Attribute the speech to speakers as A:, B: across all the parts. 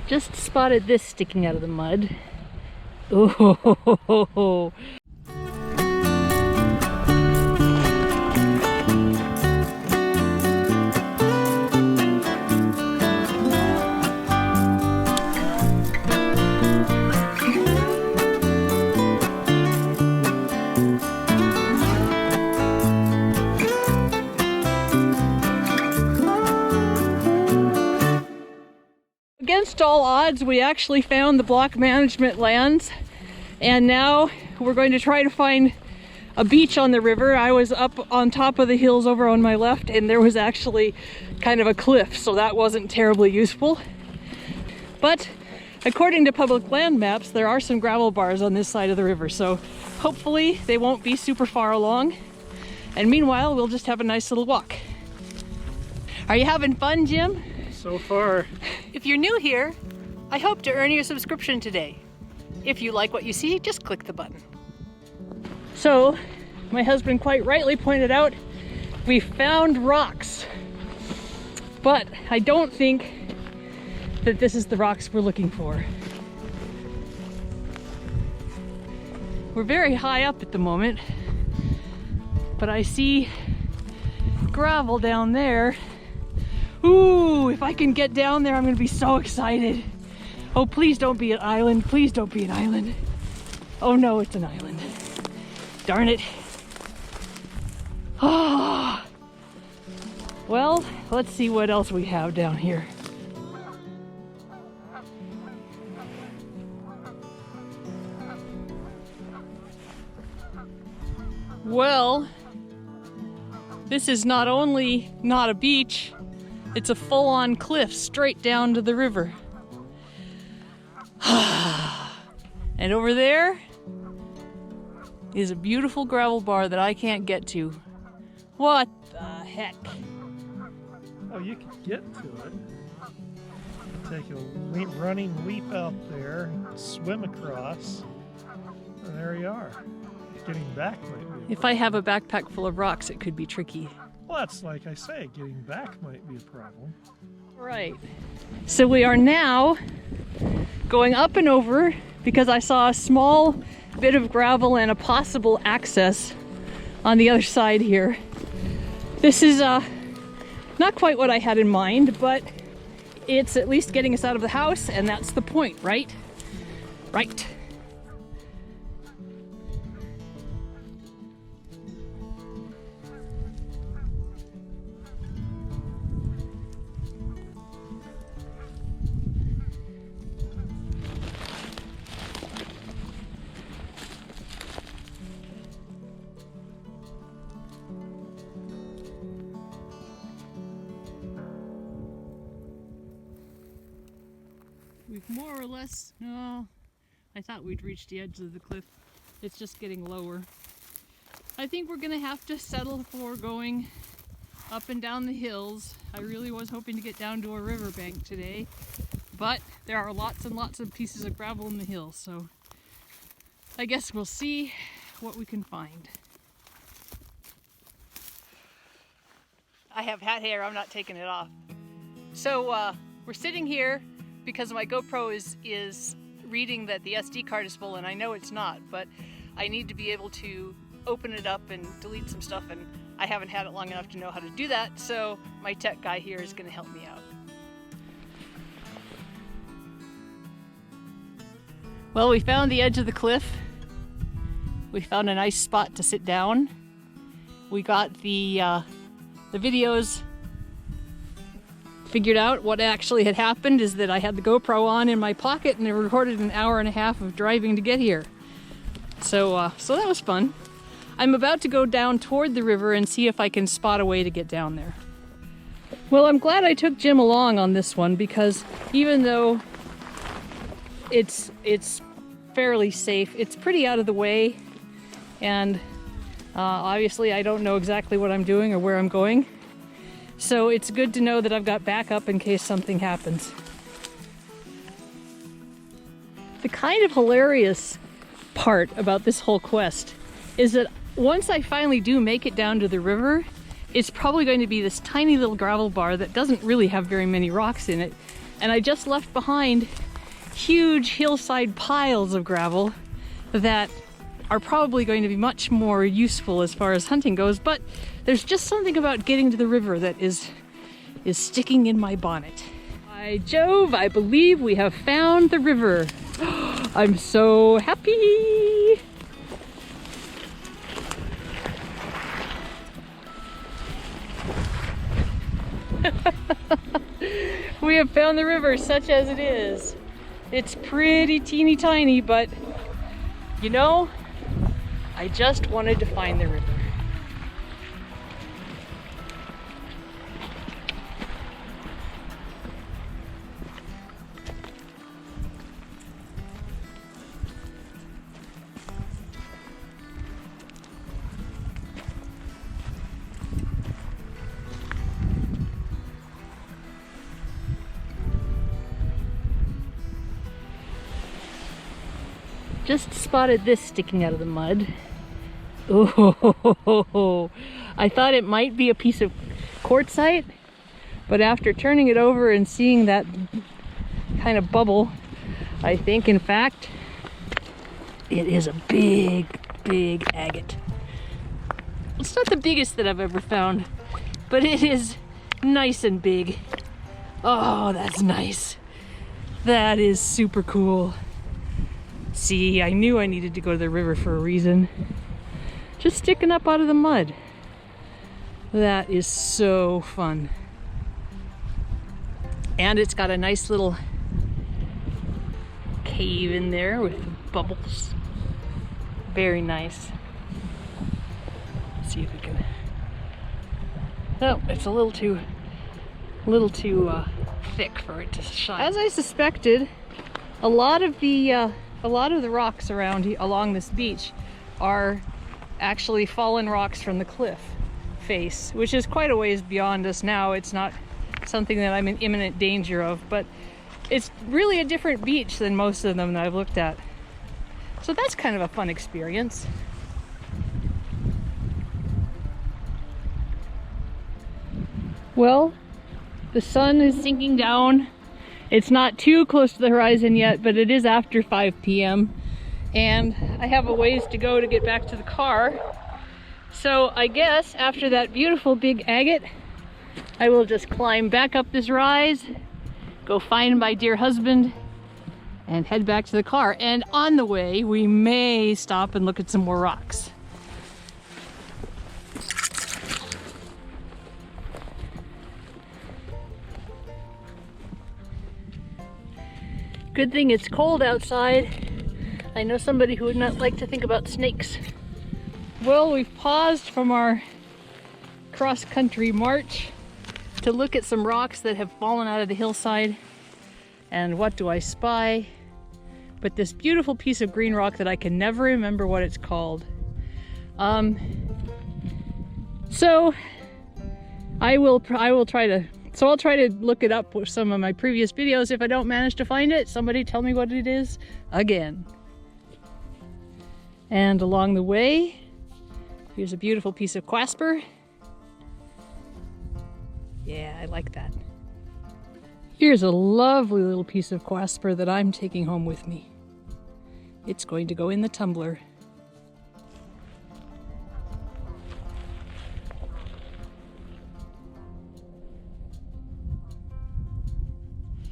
A: Just spotted this sticking out of the mud. Oh, against all odds, we actually found the block management lands, and now we're going to try to find a beach on the river. I was up on top of the hills over on my left, and there was actually kind of a cliff, so that wasn't terribly useful. But according to public land maps, there are some gravel bars on this side of the river, so hopefully they won't be super far along. And meanwhile, we'll just have a nice little walk. Are you having fun, Jim?
B: So far.
A: If you're new here, I hope to earn your subscription today. If you like what you see, just click the button. So, my husband quite rightly pointed out, we found rocks. But I don't think that this is the rocks we're looking for. We're very high up at the moment, but I see gravel down there. Ooh, if I can get down there, I'm gonna be so excited. Oh, please don't be an island. Please don't be an island. Oh no, it's an island. Darn it. Ah. Well, let's see what else we have down here. Well, this is not only not a beach, it's a full-on cliff straight down to the river. And over there is a beautiful gravel bar that I can't get to. What the heck?
B: Oh, you can get to it. Take a running leap out there, swim across, and there you are. Getting back might be.
A: If I have a backpack full of rocks, it could be tricky.
B: Well, that's like I say, getting back might be a problem.
A: Right. So we are now going up and over because I saw a small bit of gravel and a possible access on the other side here. This is not quite what I had in mind, but it's at least getting us out of the house, and that's the point, right? Right. We've more or less, no, I thought we'd reached the edge of the cliff. It's just getting lower. I think we're gonna have to settle for going up and down the hills. I really was hoping to get down to a riverbank today, but there are lots and lots of pieces of gravel in the hills, so I guess we'll see what we can find. I have hat hair, I'm not taking it off. So we're sitting here because my GoPro is reading that the SD card is full, and I know it's not, but I need to be able to open it up and delete some stuff, and I haven't had it long enough to know how to do that, so my tech guy here is going to help me out. Well, we found the edge of the cliff. We found a nice spot to sit down. We got the videos figured out. What actually had happened is that I had the GoPro on in my pocket and it recorded an hour and a half of driving to get here. So that was fun. I'm about to go down toward the river and see if I can spot a way to get down there. Well, I'm glad I took Jim along on this one, because even though it's fairly safe, it's pretty out of the way, and obviously I don't know exactly what I'm doing or where I'm going. So it's good to know that I've got backup in case something happens. The kind of hilarious part about this whole quest is that once I finally do make it down to the river, it's probably going to be this tiny little gravel bar that doesn't really have very many rocks in it, And I just left behind huge hillside piles of gravel that are probably going to be much more useful as far as hunting goes, but there's just something about getting to the river that is sticking in my bonnet. By Jove, I believe we have found the river. I'm so happy. We have found the river such as it is. It's pretty teeny tiny, but you know, I just wanted to find the river. Just spotted this sticking out of the mud. Oh, I thought it might be a piece of quartzite, but after turning it over and seeing that kind of bubble, I think in fact it is a big, big agate. It's not the biggest that I've ever found, but it is nice and big. Oh, that's nice. That is super cool. See, I knew I needed to go to the river for a reason. Just sticking up out of the mud. That is so fun. And it's got a nice little cave in there with bubbles. Very nice. Let's see if we can... Oh, it's a little too thick for it to shine. As I suspected, a lot of the rocks along this beach are actually fallen rocks from the cliff face, which is quite a ways beyond us now. It's not something that I'm in imminent danger of, but it's really a different beach than most of them that I've looked at. So that's kind of a fun experience. Well, the sun is sinking down. It's not too close to the horizon yet, but it is after 5 p.m. and I have a ways to go to get back to the car. So I guess after that beautiful big agate, I will just climb back up this rise, go find my dear husband, and head back to the car. And on the way, we may stop and look at some more rocks. Good thing it's cold outside. I know somebody who would not like to think about snakes. Well, we've paused from our cross-country march to look at some rocks that have fallen out of the hillside. And what do I spy? But this beautiful piece of green rock that I can never remember what it's called. So I'll try to look it up with some of my previous videos. If I don't manage to find it, somebody tell me what it is again. And along the way, here's a beautiful piece of quasper. Yeah, I like that. Here's a lovely little piece of quasper that I'm taking home with me. It's going to go in the tumbler.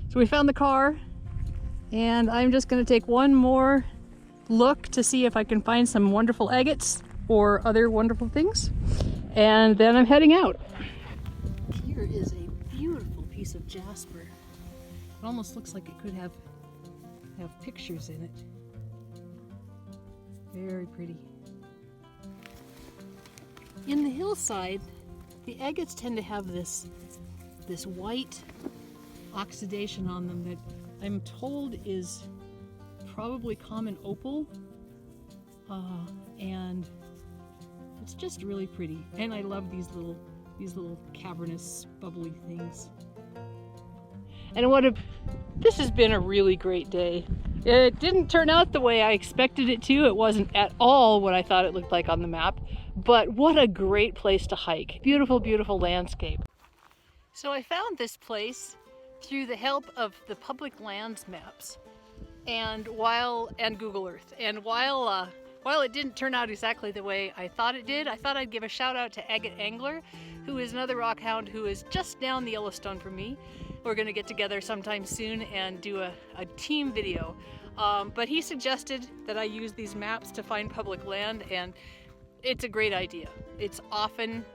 A: So we found the car, and I'm just going to take one more look to see if I can find some wonderful agates or other wonderful things, and then I'm heading out. Here is a beautiful piece of jasper. It almost looks like it could have pictures in it. Very pretty. In the hillside, the agates tend to have this white oxidation on them that I'm told is probably common opal, and it's just really pretty. And I love these little cavernous, bubbly things. And this has been a really great day. It didn't turn out the way I expected it to. It wasn't at all what I thought it looked like on the map, but what a great place to hike. Beautiful, beautiful landscape. So I found this place through the help of the public lands maps and Google Earth. And while it didn't turn out exactly the way I thought it did, I thought I'd give a shout out to Agate Angler, who is another rock hound who is just down the Yellowstone from me. We're going to get together sometime soon and do a team video. But he suggested that I use these maps to find public land, and it's a great idea. It's often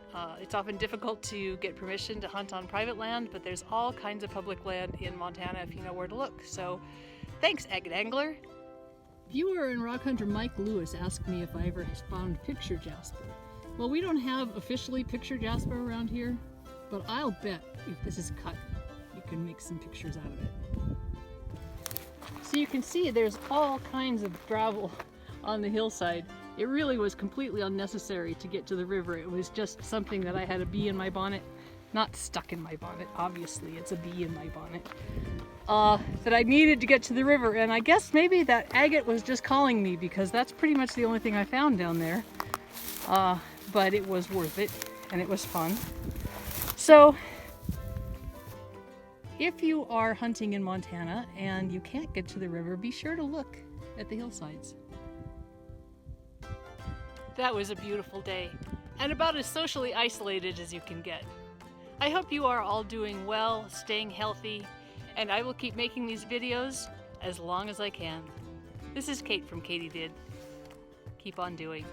A: difficult to get permission to hunt on private land, but there's all kinds of public land in Montana if you know where to look. So thanks, Agate Angler. Viewer and rock hunter Mike Lewis asked me if I ever found picture jasper. Well, we don't have officially picture jasper around here, but I'll bet if this is cut, you can make some pictures out of it. So you can see there's all kinds of gravel on the hillside. It really was completely unnecessary to get to the river. It was just something that I had a bee in my bonnet. Not stuck in my bonnet, obviously, it's a bee in my bonnet. That I needed to get to the river, and I guess maybe that agate was just calling me, because that's pretty much the only thing I found down there. But it was worth it, and it was fun. So, if you are hunting in Montana and you can't get to the river, be sure to look at the hillsides. That was a beautiful day, and about as socially isolated as you can get. I hope you are all doing well, staying healthy, and I will keep making these videos as long as I can. This is Kate from Katie Did. Keep on doing.